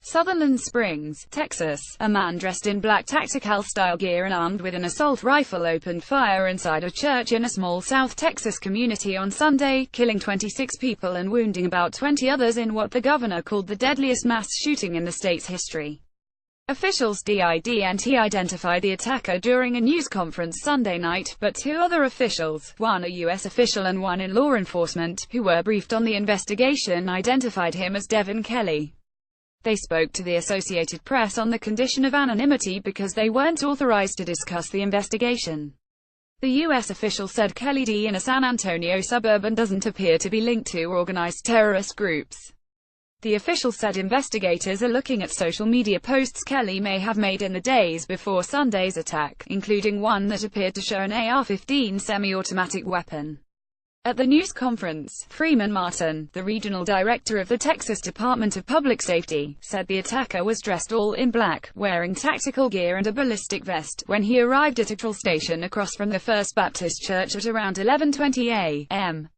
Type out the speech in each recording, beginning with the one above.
Sutherland Springs, Texas. A man dressed in black tactical-style gear and armed with an assault rifle opened fire inside a church in a small South Texas community on Sunday, killing 26 people and wounding about 20 others in what the governor called the deadliest mass shooting in the state's history. Officials didn't identify the attacker during a news conference Sunday night, but two other officials, one a U.S. official and one in law enforcement, who were briefed on the investigation, identified him as Devin Kelley. They spoke to the Associated Press on the condition of anonymity because they weren't authorized to discuss the investigation. The U.S. official said Kelley died in a San Antonio suburb and doesn't appear to be linked to organized terrorist groups. The official said investigators are looking at social media posts Kelley may have made in the days before Sunday's attack, including one that appeared to show an AR-15 semi-automatic weapon. At the news conference, Freeman Martin, the regional director of the Texas Department of Public Safety, said the attacker was dressed all in black, wearing tactical gear and a ballistic vest, when he arrived at a patrol station across from the First Baptist Church at around 11:20 a.m.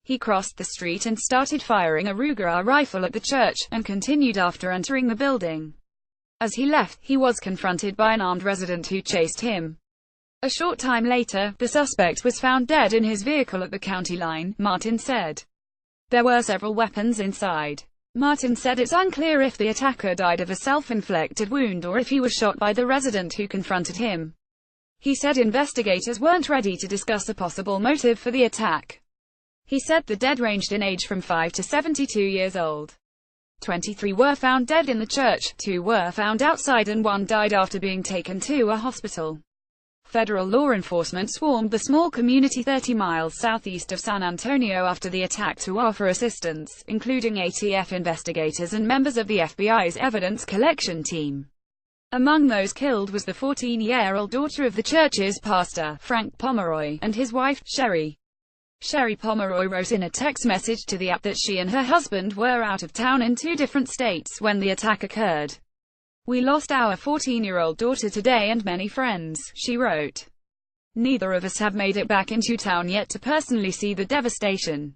He crossed the street and started firing a Ruger rifle at the church, and continued after entering the building. As he left, he was confronted by an armed resident who chased him. A short time later, the suspect was found dead in his vehicle at the county line, Martin said. There were several weapons inside. Martin said it's unclear if the attacker died of a self-inflicted wound or if he was shot by the resident who confronted him. He said investigators weren't ready to discuss a possible motive for the attack. He said the dead ranged in age from 5 to 72 years old. 23 were found dead in the church, 2 were found outside and 1 died after being taken to a hospital. Federal law enforcement swarmed the small community 30 miles southeast of San Antonio after the attack to offer assistance, including ATF investigators and members of the FBI's evidence collection team. Among those killed was the 14-year-old daughter of the church's pastor, Frank Pomeroy, and his wife, Sherry. Sherry Pomeroy wrote in a text message to the app that she and her husband were out of town in 2 different states when the attack occurred. We lost our 14-year-old daughter today and many friends, she wrote. Neither of us have made it back into town yet to personally see the devastation.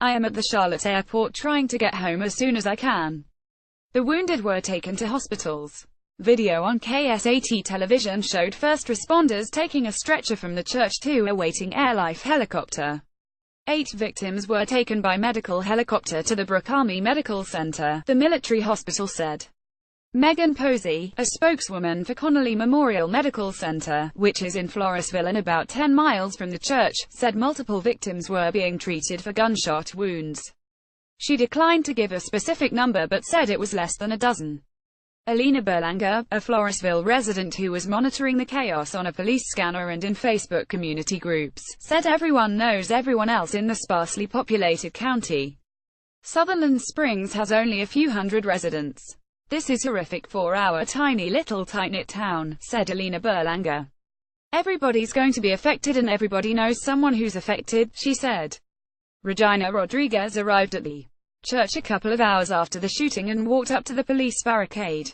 I am at the Charlotte airport trying to get home as soon as I can. The wounded were taken to hospitals. Video on KSAT television showed first responders taking a stretcher from the church to a waiting airlife helicopter. 8 victims were taken by medical helicopter to the Brooke Army Medical Center, the military hospital said. Megan Posey, a spokeswoman for Connolly Memorial Medical Center, which is in Floresville and about 10 miles from the church, said multiple victims were being treated for gunshot wounds. She declined to give a specific number but said it was less than a dozen. Alina Berlanger, a Floresville resident who was monitoring the chaos on a police scanner and in Facebook community groups, said everyone knows everyone else in the sparsely populated county. Sutherland Springs has only a few hundred residents. This is horrific for our tiny little tight-knit town, said Alina Berlanger. Everybody's going to be affected and everybody knows someone who's affected, she said. Regina Rodriguez arrived at the church a couple of hours after the shooting and walked up to the police barricade.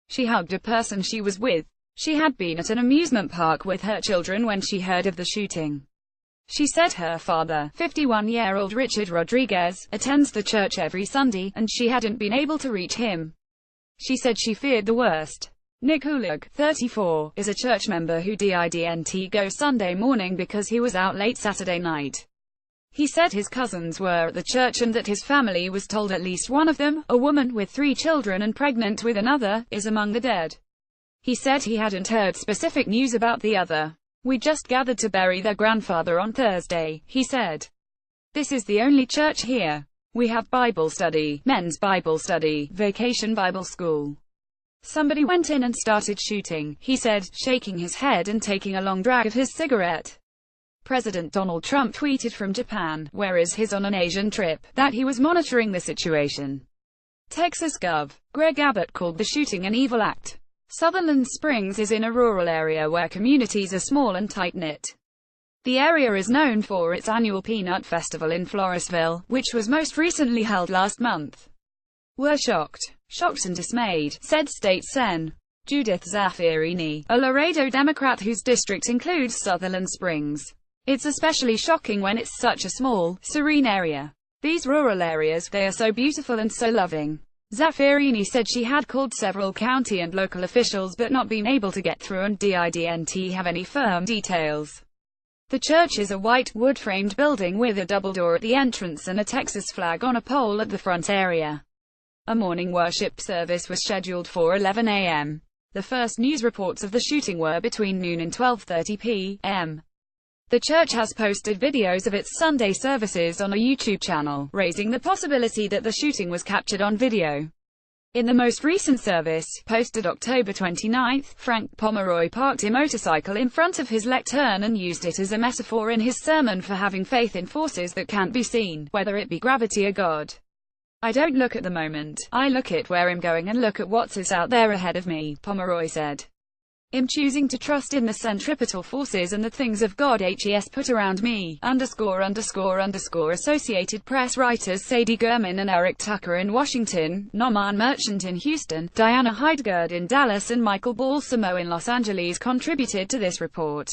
She hugged a person she was with. She had been at an amusement park with her children when she heard of the shooting. She said her father, 51-year-old Richard Rodriguez, attends the church every Sunday, and she hadn't been able to reach him. She said she feared the worst. Nick Hulig, 34, is a church member who didn't go Sunday morning because he was out late Saturday night. He said his cousins were at the church and that his family was told at least one of them, a woman with 3 children and pregnant with another, is among the dead. He said he hadn't heard specific news about the other. We just gathered to bury their grandfather on Thursday, he said. This is the only church here. We have Bible study, men's Bible study, vacation Bible school. Somebody went in and started shooting, he said, shaking his head and taking a long drag of his cigarette. President Donald Trump tweeted from Japan, where is his on an Asian trip, that he was monitoring the situation. Texas Gov. Greg Abbott called the shooting an evil act. Sutherland Springs is in a rural area where communities are small and tight-knit. The area is known for its annual Peanut Festival in Floresville, which was most recently held last month. We're shocked and dismayed, said State Sen. Judith Zaffirini, a Laredo Democrat whose district includes Sutherland Springs. It's especially shocking when it's such a small, serene area. These rural areas, they are so beautiful and so loving. Zaffirini said she had called several county and local officials but not been able to get through and didn't have any firm details. The church is a white, wood-framed building with a double door at the entrance and a Texas flag on a pole at the front area. A morning worship service was scheduled for 11 a.m. The first news reports of the shooting were between noon and 12:30 p.m. The church has posted videos of its Sunday services on a YouTube channel, raising the possibility that the shooting was captured on video. In the most recent service, posted October 29, Frank Pomeroy parked a motorcycle in front of his lectern and used it as a metaphor in his sermon for having faith in forces that can't be seen, whether it be gravity or God. "I don't look at the moment, I look at where I'm going and look at what is out there ahead of me," Pomeroy said. "I'm choosing to trust in the centripetal forces and the things of God hes put around me." Associated Press writers Sadie Gurman and Eric Tucker in Washington, Norman Merchant in Houston, Diana Heidegard in Dallas and Michael Balsamo in Los Angeles contributed to this report.